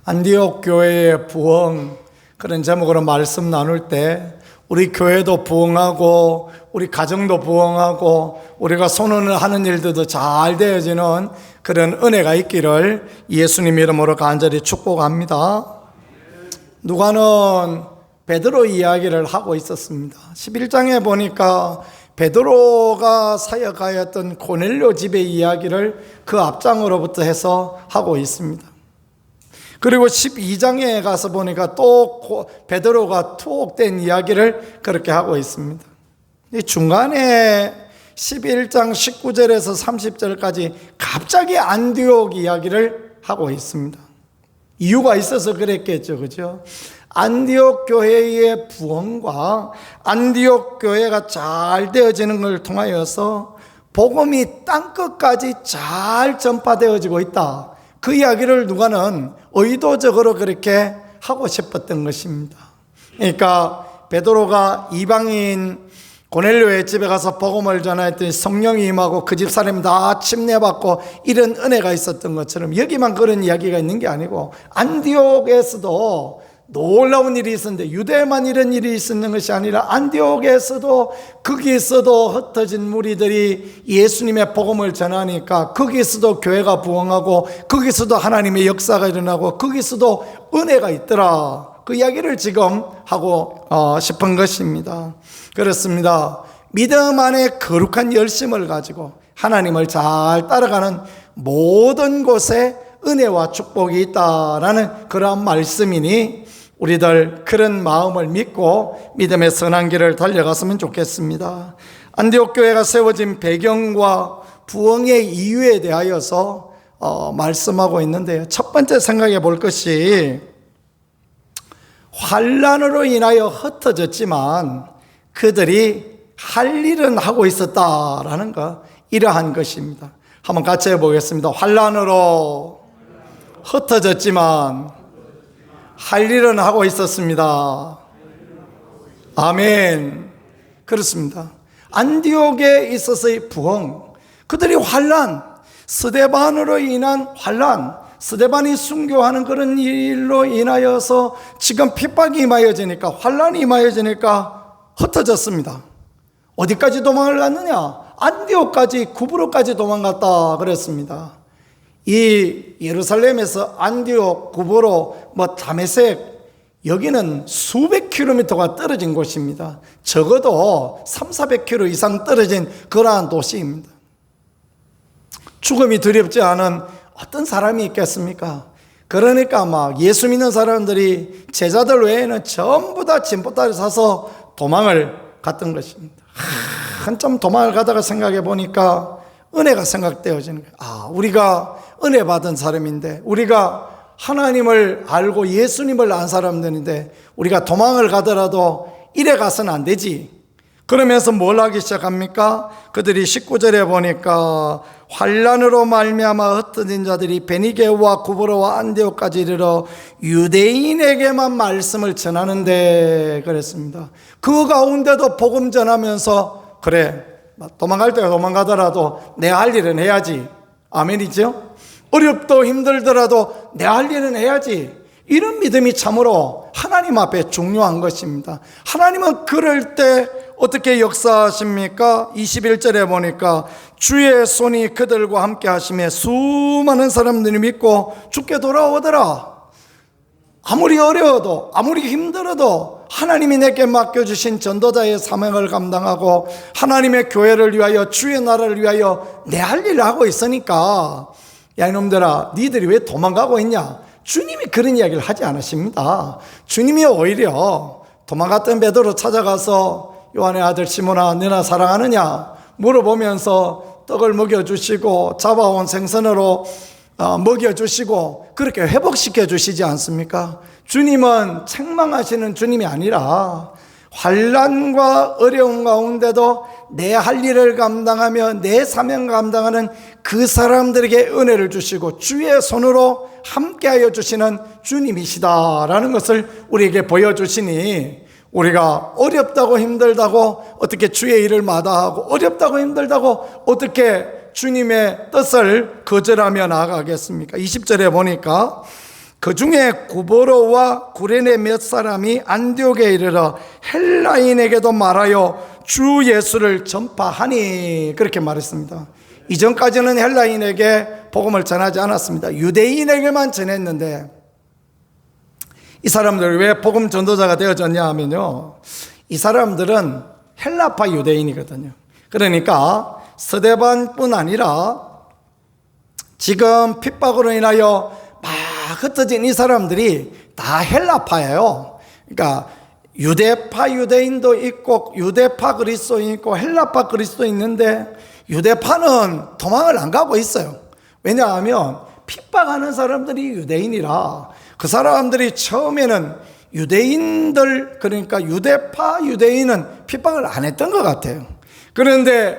안디옥 교회의 부흥, 그런 제목으로 말씀 나눌 때 우리 교회도 부흥하고 우리 가정도 부흥하고 우리가 선언을 하는 일들도 잘 되어지는 그런 은혜가 있기를 예수님 이름으로 간절히 축복합니다. 누가는 베드로 이야기를 하고 있었습니다. 11장에 보니까 베드로가 사역하였던 고넬료 집의 이야기를 그 앞장으로부터 해서 하고 있습니다. 그리고 12장에 가서 보니까 또 베드로가 투옥된 이야기를 그렇게 하고 있습니다. 이 중간에 11장 19절에서 30절까지 갑자기 안디옥 이야기를 하고 있습니다. 이유가 있어서 그랬겠죠, 그죠? 안디옥 교회의 부흥과 안디옥 교회가 잘 되어지는 걸 통하여서 복음이 땅끝까지 잘 전파되어지고 있다. 그 이야기를 누가는 의도적으로 그렇게 하고 싶었던 것입니다. 그러니까 베드로가 이방인 고넬료의 집에 가서 복음을 전하였더니 성령이 임하고 그 집 사람이 다 침례받고 이런 은혜가 있었던 것처럼 여기만 그런 이야기가 있는 게 아니고 안디옥에서도 놀라운 일이 있었는데 유대에만 이런 일이 있었는 것이 아니라 안디옥에서도 거기에서도 흩어진 무리들이 예수님의 복음을 전하니까 거기에서도 교회가 부흥하고 거기서도 하나님의 역사가 일어나고 거기서도 은혜가 있더라. 그 이야기를 지금 하고 싶은 것입니다. 그렇습니다. 믿음 안에 거룩한 열심을 가지고 하나님을 잘 따라가는 모든 곳에 은혜와 축복이 있다라는 그러한 말씀이니 우리들 그런 마음을 믿고 믿음의 선한 길을 달려갔으면 좋겠습니다. 안디옥 교회가 세워진 배경과 부흥의 이유에 대하여서 말씀하고 있는데요. 첫 번째 생각해 볼 것이 환난으로 인하여 흩어졌지만 그들이 할 일은 하고 있었다라는 것, 이러한 것입니다. 한번 같이 해보겠습니다. 환난으로 흩어졌지만 할 일은 하고 있었습니다. 아멘. 그렇습니다. 안디옥에 있어서의 부흥, 그들이 환난, 스데반으로 인한 환난, 스데반이 순교하는 그런 일로 인하여서 지금 핍박이 임하여지니까, 환난이 임하여지니까 흩어졌습니다. 어디까지 도망을 갔느냐? 안디옥까지, 구브로까지 도망갔다 그랬습니다. 이 예루살렘에서 안디옥, 구브로, 다메섹, 여기는 수백 킬로미터가 떨어진 곳입니다. 적어도 300~400km 이상 떨어진 그러한 도시입니다. 죽음이 두렵지 않은 어떤 사람이 있겠습니까? 그러니까 막 예수 믿는 사람들이 제자들 외에는 전부 다 짐보따리 사서 도망을 갔던 것입니다. 한참 도망을 가다가 생각해 보니까 은혜가 생각되어지는 거예요. 우리가 은혜 받은 사람인데, 우리가 하나님을 알고 예수님을 안 사람들인데 우리가 도망을 가더라도 이래 가서는 안 되지. 그러면서 뭘 하기 시작합니까? 그들이 19절에 보니까 환난으로 말미암아 흩어진 자들이 베니게와 구브로와 안디옥까지 이르러 유대인에게만 말씀을 전하는데 그랬습니다. 그 가운데도 복음 전하면서 그래, 도망갈 때가 도망가더라도 내 할 일은 해야지. 아멘이죠? 어렵도 힘들더라도 내 할 일은 해야지. 이런 믿음이 참으로 하나님 앞에 중요한 것입니다. 하나님은 그럴 때 어떻게 역사하십니까? 21절에 보니까 주의 손이 그들과 함께 하시며 수많은 사람들이 믿고 주께 돌아오더라. 아무리 어려워도, 아무리 힘들어도 하나님이 내게 맡겨주신 전도자의 사명을 감당하고 하나님의 교회를 위하여, 주의 나라를 위하여 내 할 일을 하고 있으니까, 야 이놈들아, 니들이 왜 도망가고 있냐? 주님이 그런 이야기를 하지 않으십니다. 주님이 오히려 도망갔던 베드로 찾아가서 요한의 아들 시몬아, 너나 사랑하느냐 물어보면서 떡을 먹여주시고 잡아온 생선으로 먹여주시고 그렇게 회복시켜 주시지 않습니까? 주님은 책망하시는 주님이 아니라 환난과 어려움 가운데도 내 할 일을 감당하며 내 사명 감당하는 그 사람들에게 은혜를 주시고 주의 손으로 함께하여 주시는 주님이시다라는 것을 우리에게 보여주시니, 우리가 어렵다고 힘들다고 어떻게 주의 일을 마다하고, 어렵다고 힘들다고 어떻게 주님의 뜻을 거절하며 나아가겠습니까? 20절에 보니까 그 중에 구버로와 구레네 몇 사람이 안디옥에 이르러 헬라인에게도 말하여 주 예수를 전파하니, 그렇게 말했습니다. 이전까지는 헬라인에게 복음을 전하지 않았습니다. 유대인에게만 전했는데, 이 사람들이 왜 복음 전도자가 되어졌냐 하면요, 이 사람들은 헬라파 유대인이거든요. 그러니까 스데반뿐 아니라 지금 핍박으로 인하여 막 흩어진 이 사람들이 다 헬라파예요. 그러니까 유대파 유대인도 있고 유대파 그리스도인 있고 헬라파 그리스도인 있는데, 유대파는 도망을 안 가고 있어요. 왜냐하면 핍박하는 사람들이 유대인이라 그 사람들이 처음에는 유대인들, 그러니까 유대파 유대인은 핍박을 안 했던 것 같아요. 그런데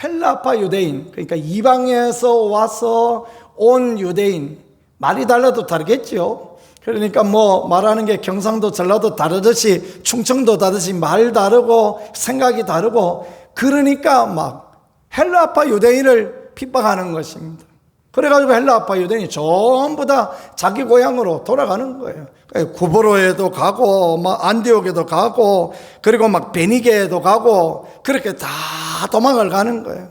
헬라파 유대인, 그러니까 이방에서 와서 온 유대인, 말이 달라도 다르겠죠. 그러니까 뭐 말하는 게 경상도 전라도 다르듯이 충청도 다르듯이 말 다르고 생각이 다르고, 그러니까 막 헬라파 유대인을 핍박하는 것입니다. 그래가지고 헬라파 유대인이 전부 다 자기 고향으로 돌아가는 거예요. 구버로에도 가고 막 안디옥에도 가고 그리고 막 베니게에도 가고 그렇게 다 도망을 가는 거예요.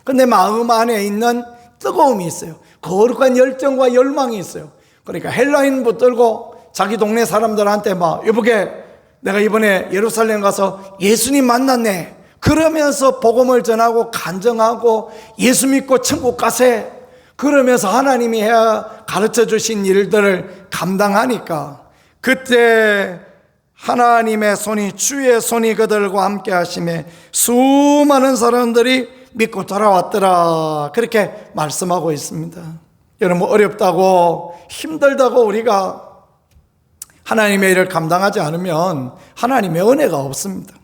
근데 마음 안에 있는 뜨거움이 있어요. 거룩한 열정과 열망이 있어요. 그러니까 헬라인 붙들고 자기 동네 사람들한테 막, 여보게 내가 이번에 예루살렘 가서 예수님 만났네, 그러면서 복음을 전하고 간증하고 예수 믿고 천국 가세, 그러면서 하나님이 가르쳐 주신 일들을 감당하니까, 그때 하나님의 손이, 주의 손이 그들과 함께 하심에 수많은 사람들이 믿고 돌아왔더라, 그렇게 말씀하고 있습니다. 여러분, 어렵다고 힘들다고 우리가 하나님의 일을 감당하지 않으면 하나님의 은혜가 없습니다.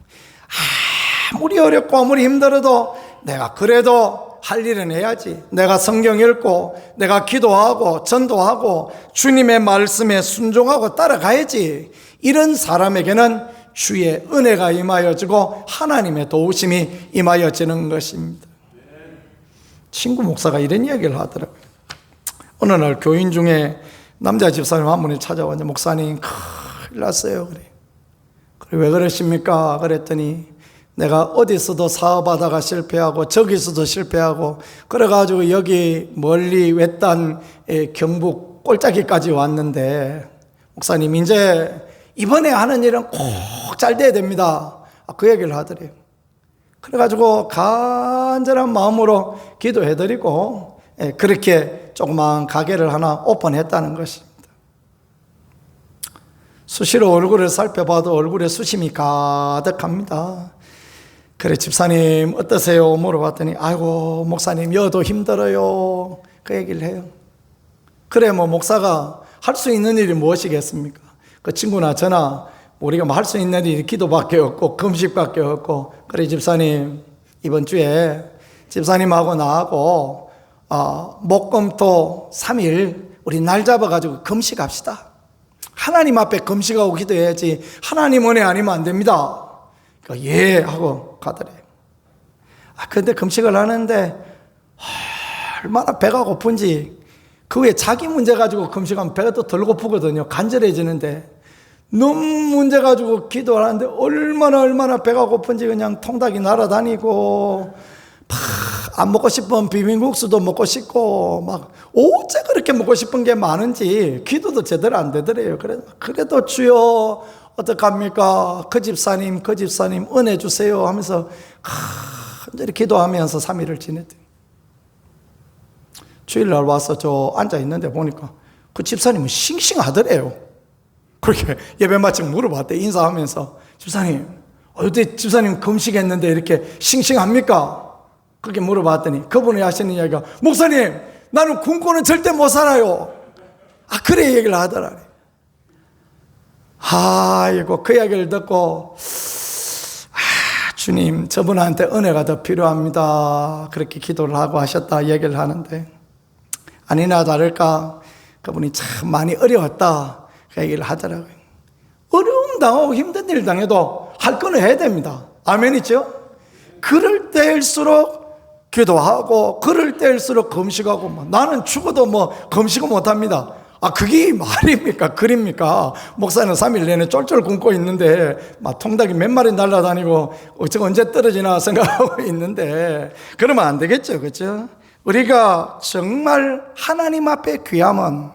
아무리 어렵고 아무리 힘들어도 내가 그래도 할 일은 해야지, 내가 성경 읽고 내가 기도하고 전도하고 주님의 말씀에 순종하고 따라가야지, 이런 사람에게는 주의 은혜가 임하여지고 하나님의 도우심이 임하여지는 것입니다. 친구 목사가 이런 이야기를 하더라고요. 어느 날 교인 중에 남자 집사님 한 분이 찾아왔는데, 목사님 큰일 났어요. 그래, 왜 그러십니까? 그랬더니 내가 어디서도 사업하다가 실패하고 저기서도 실패하고 그래가지고 여기 멀리 외딴 경북 꼴짜기까지 왔는데, 목사님 이제 이번에 하는 일은 꼭 잘 돼야 됩니다. 그 얘기를 하더래요. 그래가지고 간절한 마음으로 기도해드리고 그렇게 조그만 가게를 하나 오픈했다는 것입니다. 수시로 얼굴을 살펴봐도 얼굴에 수심이 가득합니다. 그래, 집사님 어떠세요? 물어봤더니 아이고 목사님 여도 힘들어요, 그 얘기를 해요. 그래, 뭐 목사가 할 수 있는 일이 무엇이겠습니까? 그 친구나 저나 우리가 뭐 할 수 있는 일이 기도밖에 없고 금식밖에 없고, 그래 집사님 이번 주에 집사님하고 나하고 목금토 3일 우리 날 잡아가지고 금식합시다. 하나님 앞에 금식하고 기도해야지 하나님 은혜 아니면 안 됩니다. 그러니까 예 하고 가더래요. 근데 금식을 하는데 얼마나 배가 고픈지, 그 후에 자기 문제 가지고 금식하면 배가 또 덜 고프거든요. 간절해지는데 너무 문제 가지고 기도를 하는데 얼마나 배가 고픈지 그냥 통닭이 날아다니고, 안 먹고 싶은 비빔국수도 먹고 싶고, 막 어째 그렇게 먹고 싶은 게 많은지 기도도 제대로 안 되더래요. 그래도 주여 어떡합니까? 그 집사님 은혜 주세요 하면서 간절히 기도하면서 3일을 지냈대요. 주일날 와서 저 앉아 있는데 보니까 그 집사님은 싱싱하더래요. 그렇게 예배 마치고 물어봤대. 인사하면서 집사님 어때, 집사님 금식했는데 이렇게 싱싱합니까? 그렇게 물어봤더니 그분이 하시는 이야기가, 목사님 나는 굶고는 절대 못 살아요. 그래 얘기를 하더라. 아이고, 그 이야기를 듣고 주님 저분한테 은혜가 더 필요합니다, 그렇게 기도를 하고 하셨다 얘기를 하는데, 아니나 다를까 그분이 참 많이 어려웠다 그 얘기를 하더라고요. 어려움 당하고 힘든 일 당해도 할 거는 해야 됩니다. 아멘이죠? 그럴 때일수록 기도하고 그럴 때일수록 금식하고, 나는 죽어도 뭐 금식은 못합니다. 그게 말입니까? 글입니까? 목사는 3일 내내 쫄쫄 굶고 있는데, 막 통닭이 몇 마리 날아다니고, 어쩌고 언제 떨어지나 생각하고 있는데, 그러면 안 되겠죠. 그죠? 우리가 정말 하나님 앞에 귀함은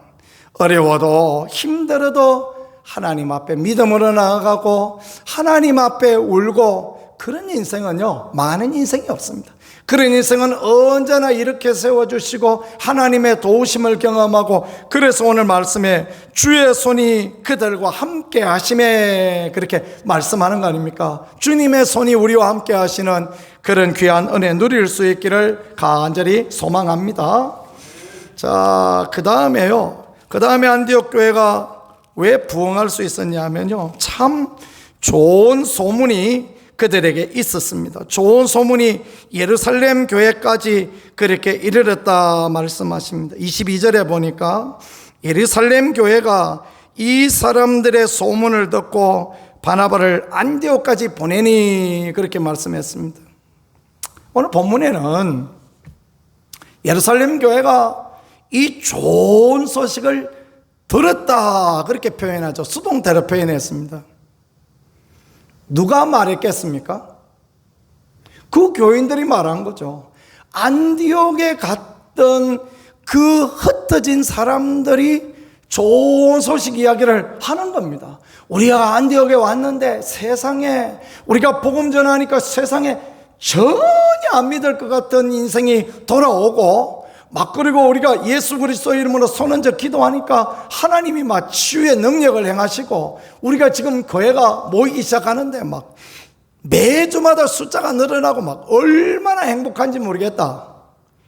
어려워도 힘들어도 하나님 앞에 믿음으로 나아가고, 하나님 앞에 울고, 그런 인생은요, 많은 인생이 없습니다. 그런 인생은 언제나 이렇게 세워주시고 하나님의 도우심을 경험하고, 그래서 오늘 말씀에 주의 손이 그들과 함께 하심에 그렇게 말씀하는 거 아닙니까? 주님의 손이 우리와 함께 하시는 그런 귀한 은혜 누릴 수 있기를 간절히 소망합니다. 자, 그 다음에 안디옥 교회가 왜 부흥할 수 있었냐면요, 참 좋은 소문이 그들에게 있었습니다. 좋은 소문이 예루살렘 교회까지 그렇게 이르렀다 말씀하십니다. 22절에 보니까 예루살렘 교회가 이 사람들의 소문을 듣고 바나바를 안디옥까지 보내니 그렇게 말씀했습니다. 오늘 본문에는 예루살렘 교회가 이 좋은 소식을 들었다 그렇게 표현하죠. 수동태로 표현했습니다. 누가 말했겠습니까? 그 교인들이 말한 거죠. 안디옥에 갔던 그 흩어진 사람들이 좋은 소식 이야기를 하는 겁니다. 우리가 안디옥에 왔는데 세상에, 우리가 복음 전하니까 세상에 전혀 안 믿을 것 같은 인생이 돌아오고, 그리고 우리가 예수 그리스도 이름으로 손얹어 기도하니까 하나님이 치유의 능력을 행하시고, 우리가 지금 교회가 모이기 시작하는데 매주마다 숫자가 늘어나고 얼마나 행복한지 모르겠다.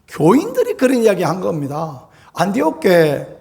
교인들이 그런 이야기 한 겁니다. 안디옥 교회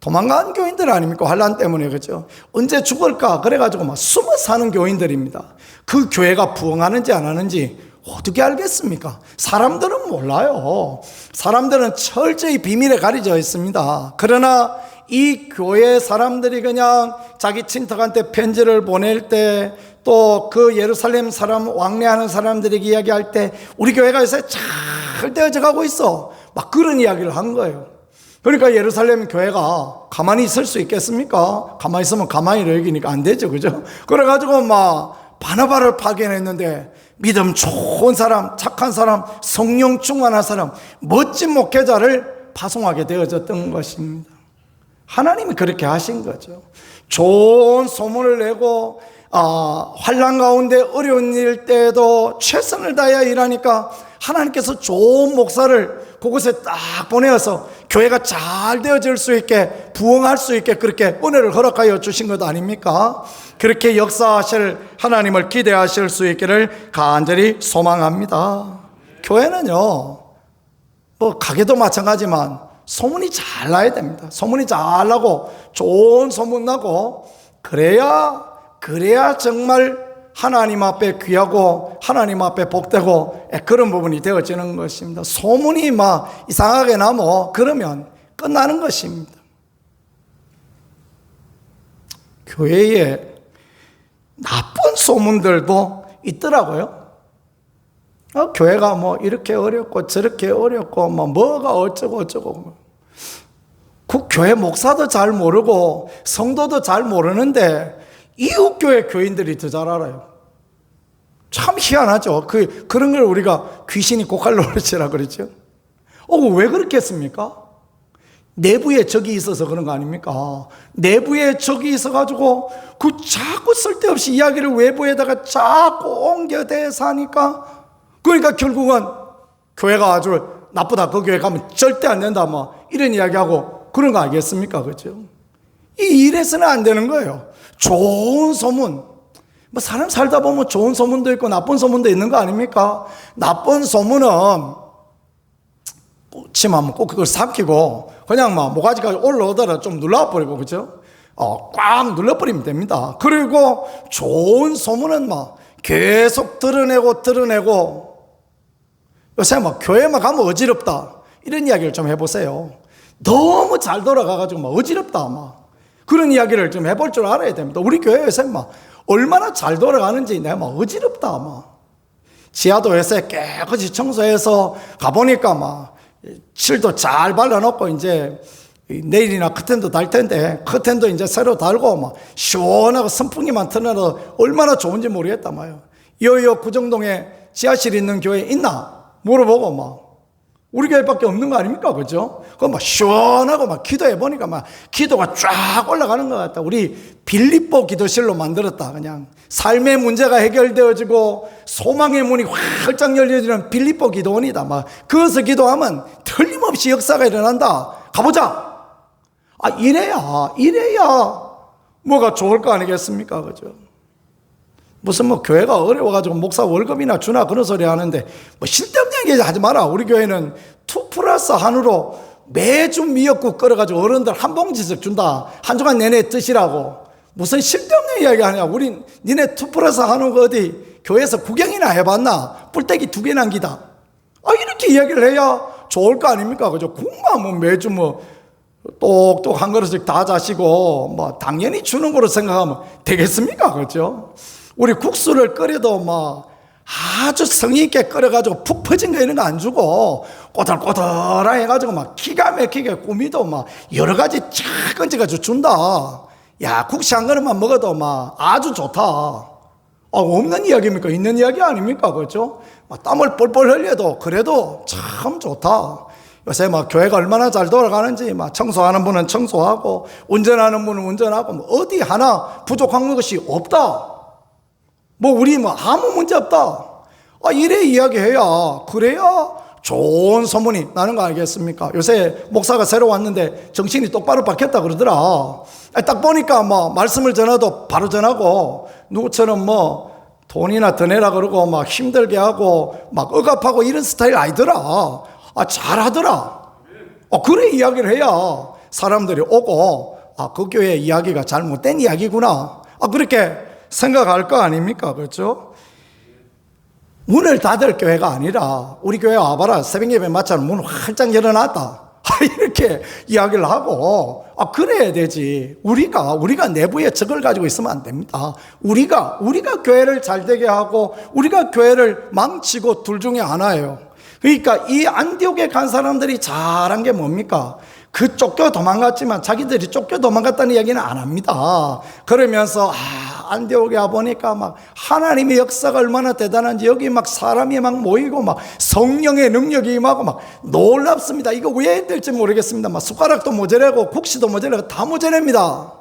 도망간 교인들 아닙니까? 환난 때문에. 그죠? 언제 죽을까 그래가지고 숨어 사는 교인들입니다. 그 교회가 부흥하는지 안 하는지 어떻게 알겠습니까? 사람들은 몰라요. 사람들은 철저히 비밀에 가려져 있습니다. 그러나 이 교회 사람들이 그냥 자기 친척한테 편지를 보낼 때, 또 그 예루살렘 사람 왕래하는 사람들에게 이야기할 때 우리 교회가 요새 잘 되어져 가고 있어, 그런 이야기를 한 거예요. 그러니까 예루살렘 교회가 가만히 있을 수 있겠습니까? 가만히 있으면 가만히 여기니까 안 되죠. 그죠? 그래가지고 바나바를 파견했는데, 믿음 좋은 사람, 착한 사람, 성령 충만한 사람, 멋진 목회자를 파송하게 되어졌던 것입니다. 하나님이 그렇게 하신 거죠. 좋은 소문을 내고, 환난 가운데 어려운 일 때에도 최선을 다해 일하니까 하나님께서 좋은 목사를 그곳에 딱 보내어서 교회가 잘 되어질 수 있게, 부흥할 수 있게 그렇게 은혜를 허락하여 주신 것 아닙니까? 그렇게 역사하실 하나님을 기대하실 수 있기를 간절히 소망합니다. 교회는요, 가게도 마찬가지지만 소문이 잘 나야 됩니다. 소문이 잘 나고 좋은 소문 나고, 그래야 정말 하나님 앞에 귀하고 하나님 앞에 복되고 그런 부분이 되어지는 것입니다. 소문이 이상하게 나면 그러면 끝나는 것입니다. 교회에 나쁜 소문들도 있더라고요. 교회가 이렇게 어렵고 저렇게 어렵고 뭐가 어쩌고 그 교회 목사도 잘 모르고 성도도 잘 모르는데 이웃교회 교인들이 더 잘 알아요. 참 희한하죠. 그런 걸 우리가 귀신이 고칼 노릇이라 그랬죠. 왜 그렇겠습니까? 내부에 적이 있어서 그런 거 아닙니까? 내부에 적이 있어가지고 자꾸 쓸데없이 이야기를 외부에다가 자꾸 옮겨대서 하니까, 그러니까 결국은 교회가 아주 나쁘다, 그 교회 가면 절대 안 된다, 이런 이야기하고 그런 거 아니겠습니까? 그죠? 이 일에서는 안 되는 거예요. 좋은 소문, 사람 살다 보면 좋은 소문도 있고 나쁜 소문도 있는 거 아닙니까? 나쁜 소문은 치면 꼭 그걸 삼키고 그냥 모가지가 올라오더라 좀 눌러버리고, 그죠? 꽉 눌러버리면 됩니다. 그리고 좋은 소문은 계속 드러내고 요새 교회만 가면 어지럽다 이런 이야기를 좀 해보세요. 너무 잘 돌아가가지고 어지럽다 그런 이야기를 좀 해볼 줄 알아야 됩니다. 우리 교회에서 얼마나 잘 돌아가는지 내가 어지럽다 지하도 요새 깨끗이 청소해서 가보니까 칠도 잘 발라놓고 이제 내일이나 커튼도 달 텐데 커튼도 이제 새로 달고 막 시원하고 선풍기만 틀어놔도 얼마나 좋은지 모르겠다 말이야. 여여 구정동에 지하실 있는 교회 있나 물어보고 막 우리 교회밖에 없는 거 아닙니까? 그죠? 그거 막 시원하고 막 기도해 보니까 막 기도가 쫙 올라가는 것 같다. 우리 빌립보 기도실로 만들었다. 그냥 삶의 문제가 해결되어지고 소망의 문이 활짝 열려지는 빌립보 기도원이다. 막 그것을 기도하면 틀림없이 역사가 일어난다. 가보자. 이래야 뭐가 좋을 거 아니겠습니까? 그죠? 무슨 뭐 교회가 어려워가지고 목사 월급이나 주나 그런 소리 하는데 뭐 쓸데없는 얘기 하지 마라. 우리 교회는 2+1으로 매주 미역국 끓여가지고 어른들 한 봉지씩 준다. 한 주간 내내 드시라고. 무슨 쓸데없는 이야기 하냐. 우린 니네 2+1 어디 교회에서 구경이나 해봤나? 뿔떼기 2개 남기다. 이렇게 이야기를 해야 좋을 거 아닙니까? 그죠? 국만 뭐 매주 뭐 똑똑 한 그릇씩 다 자시고 뭐 당연히 주는 거로 생각하면 되겠습니까? 그죠? 우리 국수를 끓여도 막 아주 성의 있게 끓여가지고 푹 퍼진 거 이런 거 안 주고 꼬들꼬들 해가지고 막 기가 막히게 꾸미도 막 여러 가지 쫙 건져가지고 준다. 야, 국시 한 그릇만 먹어도 막 아주 좋다. 없는 이야기입니까? 있는 이야기 아닙니까? 그렇죠? 막 땀을 뻘뻘 흘려도 그래도 참 좋다. 요새 막 교회가 얼마나 잘 돌아가는지 막 청소하는 분은 청소하고 운전하는 분은 운전하고 뭐 어디 하나 부족한 것이 없다. 뭐 우리 뭐 아무 문제 없다. 이래 이야기해야 그래야 좋은 소문이 나는 거 아니겠습니까? 요새 목사가 새로 왔는데 정신이 똑바로 바뀌었다 그러더라. 딱 보니까 뭐 말씀을 전해도 바로 전하고 누구처럼 뭐 돈이나 더 내라 그러고 막 힘들게 하고 막 억압하고 이런 스타일 아니더라. 잘하더라. 그래 이야기를 해야 사람들이 오고 그 교회 이야기가 잘못된 이야기구나. 그렇게 생각할 거 아닙니까? 그렇죠? 문을 닫을 교회가 아니라 우리 교회 와봐라. 새벽 예배 마치면 문 활짝 열어놨다. 이렇게 이야기를 하고 그래야 되지. 우리가 내부에 적을 가지고 있으면 안 됩니다. 우리가 교회를 잘 되게 하고 우리가 교회를 망치고 둘 중에 하나예요. 그러니까 이 안디옥에 간 사람들이 잘한 게 뭡니까? 쫓겨 도망갔지만 자기들이 쫓겨 도망갔다는 이야기는 안 합니다. 그러면서 안디옥에 와보니까 막 하나님의 역사가 얼마나 대단한지 여기 막 사람이 막 모이고 막 성령의 능력이 임하고 막 놀랍습니다. 이거 왜 될지 모르겠습니다. 막 숟가락도 모자라고 국시도 모자라고 다 모자랍니다.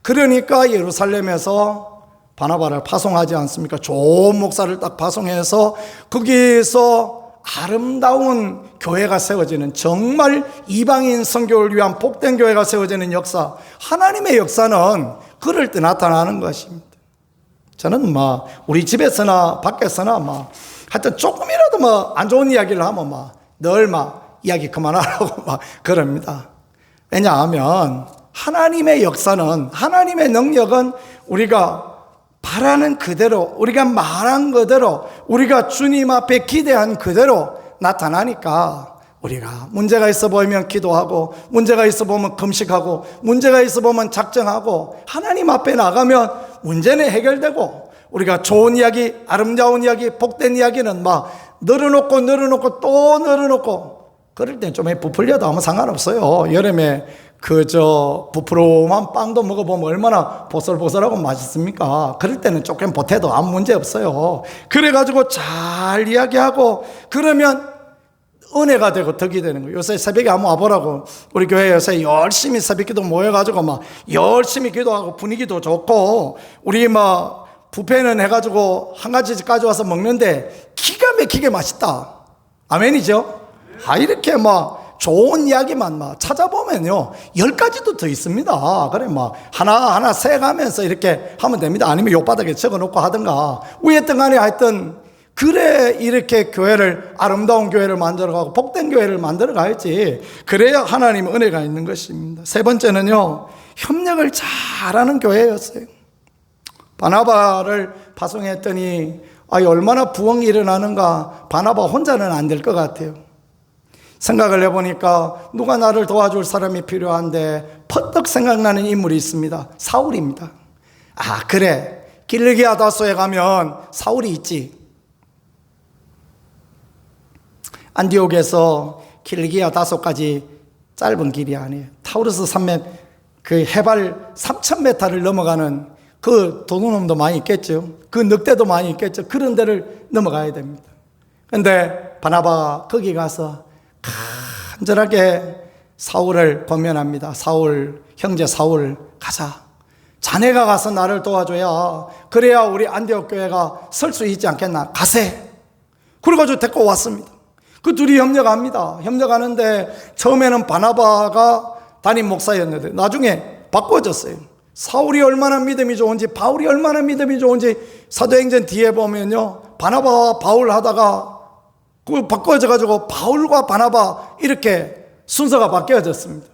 그러니까 예루살렘에서 바나바를 파송하지 않습니까? 좋은 목사를 딱 파송해서 거기에서 아름다운 교회가 세워지는, 정말 이방인 선교를 위한 복된 교회가 세워지는 역사, 하나님의 역사는 그럴 때 나타나는 것입니다. 저는 우리 집에서나 밖에서나 하여튼 조금이라도 안 좋은 이야기를 하면 늘 이야기 그만하라고 그럽니다. 왜냐하면 하나님의 역사는, 하나님의 능력은 우리가 바라는 그대로, 우리가 말한 그대로, 우리가 주님 앞에 기대한 그대로 나타나니까 우리가 문제가 있어 보이면 기도하고, 문제가 있어 보면 금식하고, 문제가 있어 보면 작정하고, 하나님 앞에 나가면 문제는 해결되고, 우리가 좋은 이야기, 아름다운 이야기, 복된 이야기는 늘어놓고 또 늘어놓고, 그럴 땐 좀 부풀려도 아무 상관없어요. 여름에 부풀어만 빵도 먹어보면 얼마나 보슬보슬하고 맛있습니까? 그럴 때는 조금 보태도 아무 문제 없어요. 그래가지고 잘 이야기하고 그러면 은혜가 되고 덕이 되는 거예요. 요새 새벽에 한번 와보라고. 우리 교회 요새 열심히 새벽기도 모여가지고 열심히 기도하고 분위기도 좋고, 우리 뷔페는 해가지고 한 가지씩 가져와서 먹는데 기가 막히게 맛있다. 아멘이죠? 이렇게 좋은 이야기만 찾아보면요 10가지도 더 있습니다. 그래 하나하나 세가면서 이렇게 하면 됩니다. 아니면 옆바닥에 적어놓고 하든가 위에든 간에 하여튼 그래 이렇게 교회를, 아름다운 교회를 만들어가고 복된 교회를 만들어가야지. 그래야 하나님 은혜가 있는 것입니다. 세 번째는요, 협력을 잘하는 교회였어요. 바나바를 파송했더니 얼마나 부흥이 일어나는가. 바나바 혼자는 안 될 것 같아요. 생각을 해보니까 누가 나를 도와줄 사람이 필요한데 퍼뜩 생각나는 인물이 있습니다. 사울입니다. 그래, 길르기아 다소에 가면 사울이 있지. 안디옥에서 길르기아 다소까지 짧은 길이 아니에요. 타우루스 산맥 그 해발 3,000m를 넘어가는 그 도둑놈도 많이 있겠죠. 그 늑대도 많이 있겠죠. 그런 데를 넘어가야 됩니다. 근데 바나바가 거기 가서 간절하게 사울을 권면합니다. 사울, 형제 사울, 가자. 자네가 가서 나를 도와줘야, 그래야 우리 안디옥 교회가 설 수 있지 않겠나. 가세. 그래가지고 데리고 왔습니다. 그 둘이 협력합니다. 협력하는데 처음에는 바나바가 담임 목사였는데 나중에 바꿔졌어요. 사울이 얼마나 믿음이 좋은지, 바울이 얼마나 믿음이 좋은지 사도행전 뒤에 보면요, 바나바와 바울 하다가 그 바꿔져가지고 바울과 바나바 이렇게 순서가 바뀌어졌습니다.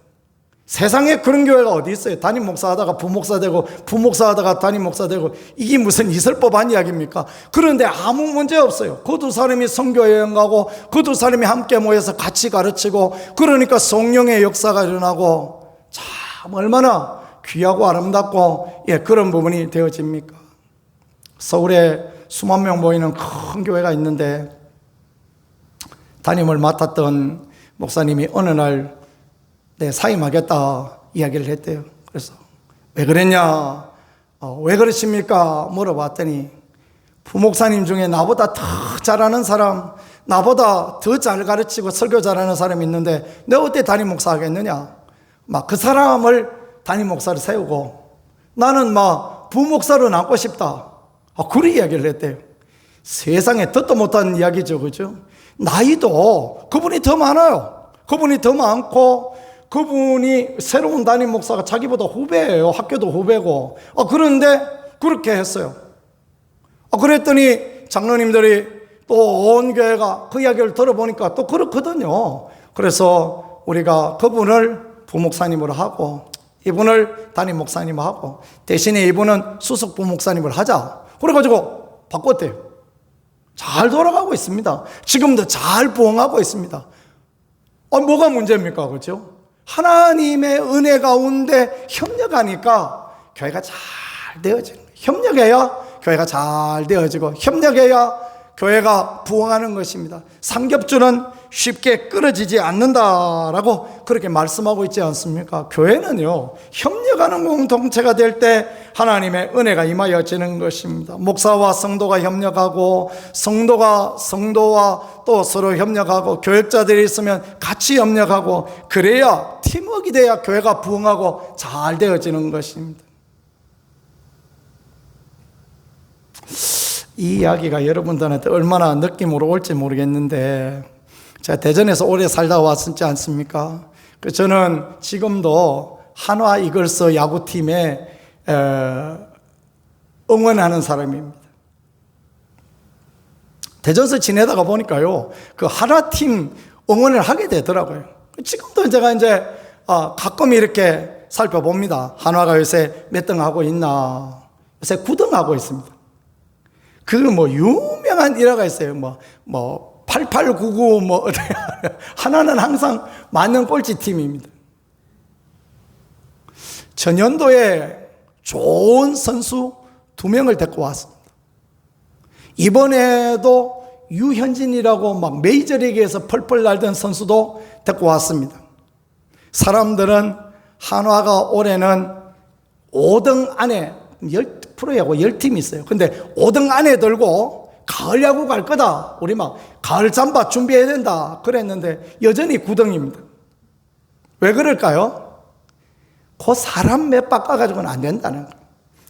세상에 그런 교회가 어디 있어요? 담임 목사 하다가 부목사 되고, 부목사 하다가 담임 목사 되고, 이게 무슨 있을 법한 이야기입니까? 그런데 아무 문제 없어요. 그 두 사람이 선교 여행 가고, 그 두 사람이 함께 모여서 같이 가르치고, 그러니까 성령의 역사가 일어나고, 참 얼마나 귀하고 아름답고, 그런 부분이 되어집니까? 서울에 수만 명 모이는 큰 교회가 있는데, 담임을 맡았던 목사님이 어느 날 사임하겠다 이야기를 했대요. 그래서 왜 그랬냐, 왜 그러십니까 물어봤더니, 부목사님 중에 나보다 더 잘하는 사람, 나보다 더 잘 가르치고 설교 잘하는 사람이 있는데 내가 어때 담임 목사 하겠느냐. 막 그 사람을 담임 목사로 세우고 나는 막 부목사로 남고 싶다. 그런 이야기를 했대요. 세상에 듣도 못한 이야기죠, 그죠? 나이도 그분이 더 많아요. 그분이 더 많고, 그분이 새로운 담임 목사가 자기보다 후배예요. 학교도 후배고. 그런데 그렇게 했어요. 그랬더니 장로님들이 또 온 교회가 그 이야기를 들어보니까 또 그렇거든요. 그래서 우리가 그분을 부목사님으로 하고 이분을 담임 목사님으로 하고 대신에 이분은 수석 부목사님을 하자. 그래가지고 바꿨대요. 잘 돌아가고 있습니다. 지금도 잘 부흥하고 있습니다. 뭐가 문제입니까? 그렇죠? 하나님의 은혜 가운데 협력하니까 교회가 잘 되어지는 거예요. 협력해야 교회가 잘 되어지고, 협력해야 교회가 부흥하는 것입니다. 삼겹줄은 쉽게 끊어지지 않는다라고 그렇게 말씀하고 있지 않습니까? 교회는요, 협력하는 공동체가 될 때 하나님의 은혜가 임하여지는 것입니다. 목사와 성도가 협력하고, 성도가 성도와 또 서로 협력하고, 교역자들이 있으면 같이 협력하고, 그래야 팀워크가 돼야 교회가 부흥하고 잘 되어지는 것입니다. 이 이야기가 여러분들한테 얼마나 느낌으로 올지 모르겠는데, 제가 대전에서 오래 살다 왔지 않습니까? 저는 지금도 한화 이글스 야구팀에 응원하는 사람입니다. 대전에서 지내다가 보니까요, 그 한화팀 응원을 하게 되더라고요. 지금도 제가 이제 가끔 이렇게 살펴봅니다. 한화가 요새 몇 등 하고 있나? 요새 9등 하고 있습니다. 그 유명한 일화가 있어요. 8899 하나는 항상 맞는 꼴찌 팀입니다. 전년도에 좋은 선수 2명을 데리고 왔습니다. 이번에도 유현진이라고 막 메이저리그에서 펄펄 날던 선수도 데리고 왔습니다. 사람들은 한화가 올해는 5등 안에 프로야구 10팀이 있어요. 근데 5등 안에 들고 가을 야구 갈 거다. 우리 막 가을 잠바 준비해야 된다. 그랬는데 여전히 9등입니다. 왜 그럴까요? 그 사람 몇 바꿔가지고는 안 된다는 거예요.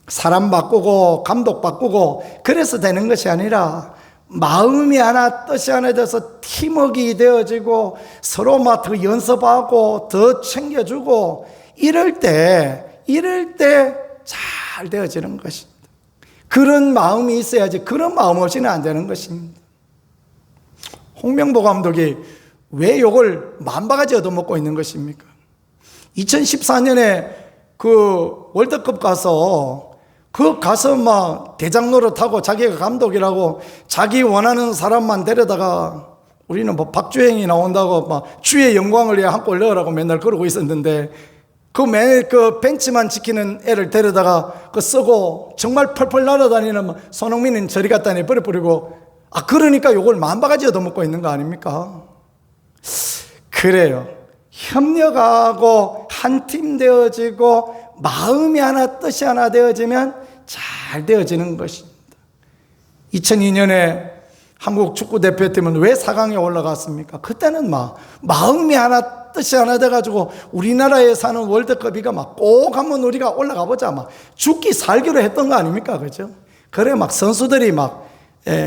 사람 바꾸고 감독 바꾸고 그래서 되는 것이 아니라 마음이 하나, 뜻이 하나 돼서 팀워크가 되어지고 서로 막 더 연습하고 더 챙겨주고 이럴 때 잘 되어지는 것입니다. 그런 마음이 있어야지, 그런 마음 없이는 안 되는 것입니다. 홍명보 감독이 왜 욕을 만바가지 얻어먹고 있는 것입니까? 2014년에 그 월드컵 가서 막 대장 노릇하고 자기가 감독이라고 자기 원하는 사람만 데려다가 우리는 박주행이 나온다고 막 주의 영광을 위해 한 골 넣으라고 맨날 그러고 있었는데 매일 벤치만 지키는 애를 데려다가 쓰고 정말 펄펄 날아다니는 손흥민은 저리 갖다 내버려버리고 그러니까 욕을 만바가지 얻어먹고 있는 거 아닙니까? 그래요. 협력하고 한 팀 되어지고 마음이 하나 뜻이 하나 되어지면 잘 되어지는 것입니다. 2002년에 한국 축구대표팀은 왜 4강에 올라갔습니까? 그때는 마음이 하나 뜻이 하나 돼가지고 우리나라에 사는 월드컵이가 꼭 한번 우리가 올라가 보자 죽기 살기로 했던 거 아닙니까? 그죠? 그래 선수들이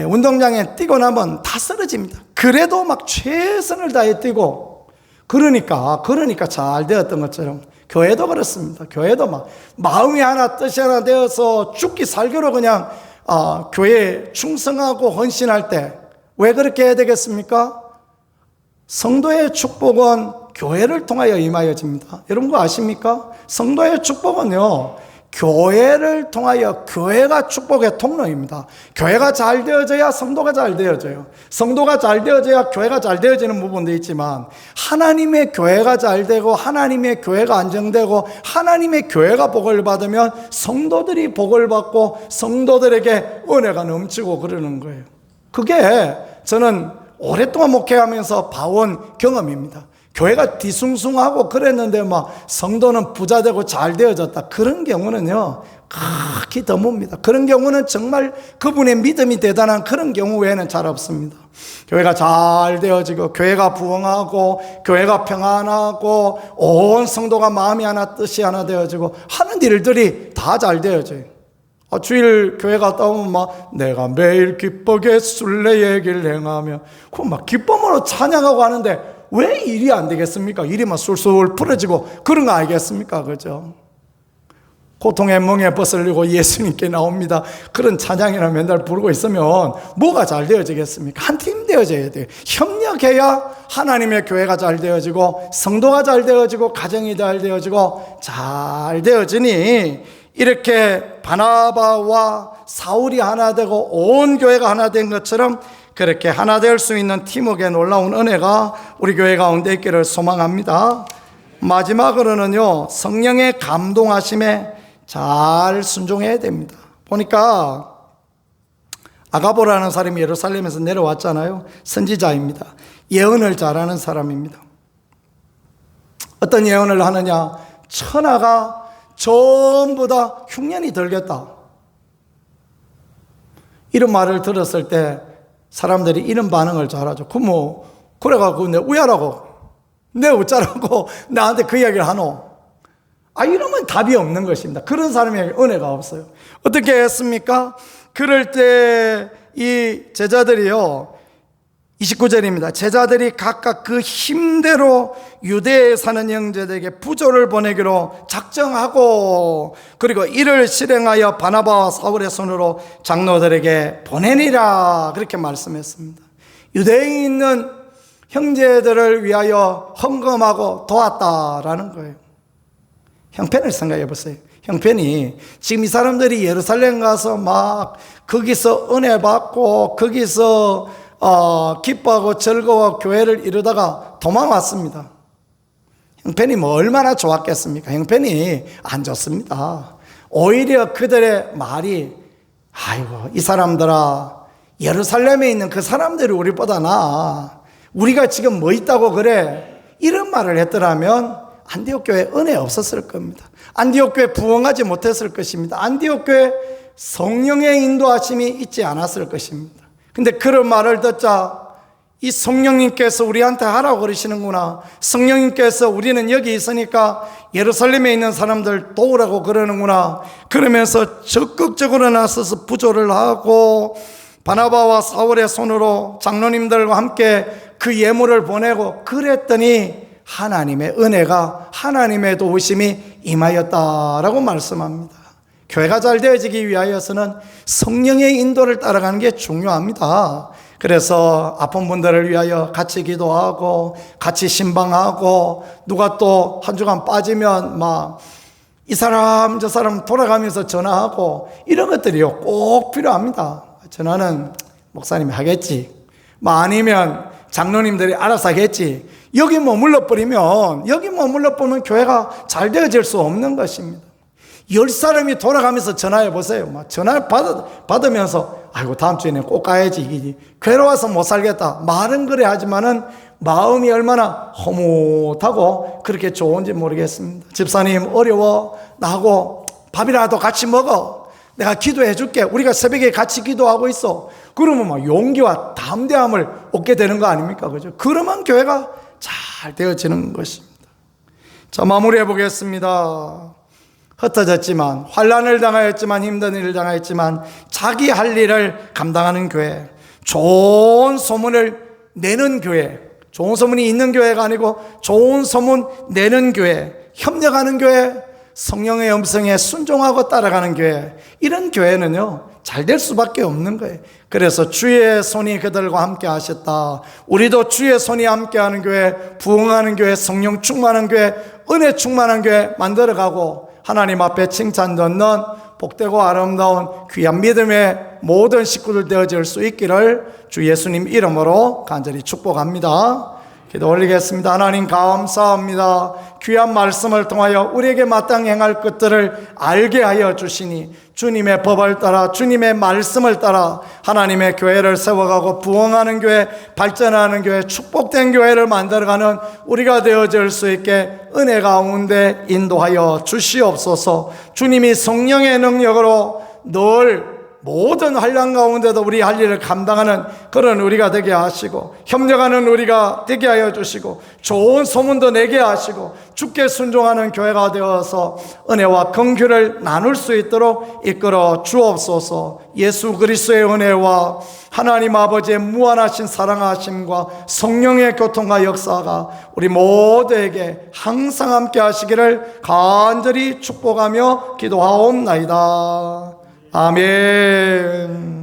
운동장에 뛰고 나면 다 쓰러집니다. 그래도 최선을 다해 뛰고 그러니까 잘 되었던 것처럼 교회도 그렇습니다. 교회도 마음이 하나 뜻이 하나 되어서 죽기 살기로 그냥 교회에 충성하고 헌신할 때 왜 그렇게 해야 되겠습니까? 성도의 축복은 교회를 통하여 임하여집니다. 여러분 그거 아십니까? 성도의 축복은요, 교회를 통하여, 교회가 축복의 통로입니다. 교회가 잘 되어져야 성도가 잘 되어져요. 성도가 잘 되어져야 교회가 잘 되어지는 부분도 있지만, 하나님의 교회가 잘 되고 하나님의 교회가 안정되고 하나님의 교회가 복을 받으면 성도들이 복을 받고 성도들에게 은혜가 넘치고 그러는 거예요. 그게 저는 오랫동안 목회하면서 봐온 경험입니다. 교회가 뒤숭숭하고 그랬는데 성도는 부자되고 잘 되어졌다, 그런 경우는요 극히 드뭅니다. 그런 경우는 정말 그분의 믿음이 대단한 그런 경우 외에는 잘 없습니다. 교회가 잘 되어지고 교회가 부흥하고 교회가 평안하고 온 성도가 마음이 하나 뜻이 하나 되어지고 하는 일들이 다 잘 되어져요. 주일 교회 갔다 오면 내가 매일 기쁘게 순례의 길 행하며 기쁨으로 찬양하고 하는데 왜 일이 안 되겠습니까? 일이 술술 풀어지고 그런 거 아니겠습니까? 그죠? 고통의 멍에 벗으려고 예수님께 나옵니다. 그런 찬양이나 맨날 부르고 있으면 뭐가 잘 되어지겠습니까? 한 팀 되어져야 돼요. 협력해야 하나님의 교회가 잘 되어지고 성도가 잘 되어지고 가정이 잘 되어지고 잘 되어지니, 이렇게 바나바와 사울이 하나 되고 온 교회가 하나 된 것처럼 그렇게 하나 될 수 있는 팀워크의 놀라운 은혜가 우리 교회 가운데 있기를 소망합니다. 마지막으로는요, 성령의 감동하심에 잘 순종해야 됩니다. 보니까 아가보라는 사람이 예루살렘에서 내려왔잖아요. 선지자입니다. 예언을 잘하는 사람입니다. 어떤 예언을 하느냐, 천하가 전부 다 흉년이 들겠다, 이런 말을 들었을 때 사람들이 이런 반응을 잘하죠. 그래가지고 내 우야라고, 내 어쩌라고 나한테 그 이야기를 하노? 이러면 답이 없는 것입니다. 그런 사람에게 은혜가 없어요. 어떻게 했습니까? 그럴 때 이 제자들이요, 29절입니다. 제자들이 각각 그 힘대로 유대에 사는 형제들에게 부조를 보내기로 작정하고, 그리고 이를 실행하여 바나바와 사울의 손으로 장로들에게 보내니라, 그렇게 말씀했습니다. 유대에 있는 형제들을 위하여 헌금하고 도왔다라는 거예요. 형편을 생각해 보세요. 형편이 지금 이 사람들이 예루살렘 가서 거기서 은혜 받고 거기서 기뻐하고 즐거워 교회를 이루다가 도망왔습니다. 형편이 얼마나 좋았겠습니까? 형편이 안 좋습니다. 오히려 그들의 말이, 아이고 이 사람들아, 예루살렘에 있는 그 사람들이 우리보다 나아, 우리가 지금 뭐 있다고 그래, 이런 말을 했더라면 안디옥 교회에 은혜 없었을 겁니다. 안디옥 교회 부흥하지 못했을 것입니다. 안디옥 교회 성령의 인도하심이 있지 않았을 것입니다. 근데 그런 말을 듣자, 이 성령님께서 우리한테 하라고 그러시는구나, 성령님께서 우리는 여기 있으니까 예루살렘에 있는 사람들 도우라고 그러는구나, 그러면서 적극적으로 나서서 부조를 하고 바나바와 사울의 손으로 장로님들과 함께 그 예물을 보내고 그랬더니 하나님의 은혜가, 하나님의 도우심이 임하였다라고 말씀합니다. 교회가 잘 되어지기 위하여서는 성령의 인도를 따라가는 게 중요합니다. 그래서 아픈 분들을 위하여 같이 기도하고 같이 신방하고, 누가 또 한 주간 빠지면 이 사람 저 사람 돌아가면서 전화하고, 이런 것들이요 꼭 필요합니다. 전화는 목사님이 하겠지, 아니면 장로님들이 알아서 하겠지. 여기 머물러 버리면 교회가 잘 되어질 수 없는 것입니다. 10사람이 돌아가면서 전화해 보세요. 전화 받으면서 아이고 다음 주에는 꼭 가야지, 괴로워서 못 살겠다, 말은 그래 하지만은 마음이 얼마나 허무하고 그렇게 좋은지 모르겠습니다. 집사님 어려워, 나하고 밥이라도 같이 먹어, 내가 기도해 줄게, 우리가 새벽에 같이 기도하고 있어. 그러면 막 용기와 담대함을 얻게 되는 거 아닙니까? 그죠? 그러면 교회가 잘 되어지는 것입니다. 자, 마무리해 보겠습니다. 흩어졌지만, 환난을 당하였지만, 힘든 일을 당하였지만 자기 할 일을 감당하는 교회, 좋은 소문을 내는 교회, 좋은 소문이 있는 교회가 아니고 좋은 소문 내는 교회, 협력하는 교회, 성령의 음성에 순종하고 따라가는 교회, 이런 교회는요 잘 될 수밖에 없는 거예요. 그래서 주의 손이 그들과 함께 하셨다. 우리도 주의 손이 함께하는 교회, 부흥하는 교회, 성령 충만한 교회, 은혜 충만한 교회 만들어가고 하나님 앞에 칭찬 듣는 복되고 아름다운 귀한 믿음의 모든 식구들 되어질 수 있기를 주 예수님 이름으로 간절히 축복합니다. 기도 올리겠습니다. 하나님 감사합니다. 귀한 말씀을 통하여 우리에게 마땅히 행할 것들을 알게 하여 주시니 주님의 법을 따라, 주님의 말씀을 따라 하나님의 교회를 세워가고 부흥하는 교회, 발전하는 교회, 축복된 교회를 만들어가는 우리가 되어질 수 있게 은혜 가운데 인도하여 주시옵소서. 주님이 성령의 능력으로 늘 모든 환난 가운데도 우리 할 일을 감당하는 그런 우리가 되게 하시고, 협력하는 우리가 되게 하여 주시고, 좋은 소문도 내게 하시고, 주께 순종하는 교회가 되어서 은혜와 긍휼을 나눌 수 있도록 이끌어 주옵소서. 예수 그리스도의 은혜와 하나님 아버지의 무한하신 사랑하심과 성령의 교통과 역사가 우리 모두에게 항상 함께 하시기를 간절히 축복하며 기도하옵나이다. 아멘.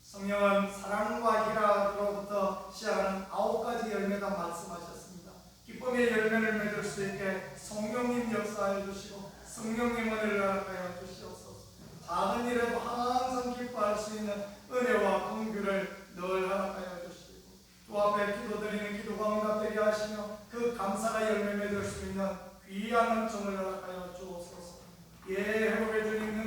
성령은 사랑과 희락으로부터 시작하는 9가지 열매다 말씀하셨습니다. 기쁨의 열매를 맺을 수 있게 성령님 역사해 주시고 성령님 은혜를 허락하여 주시옵소서. 작은 일에도 항상 기뻐할 수 있는 은혜와 긍휼을 늘 허락하여 주시고 주 앞에 기도드리는 기도가 응답되게 하시며 그 감사가 열매 맺을 수 있는 귀한 은총을 허락하여 주옵소서. 예, 회복해 주님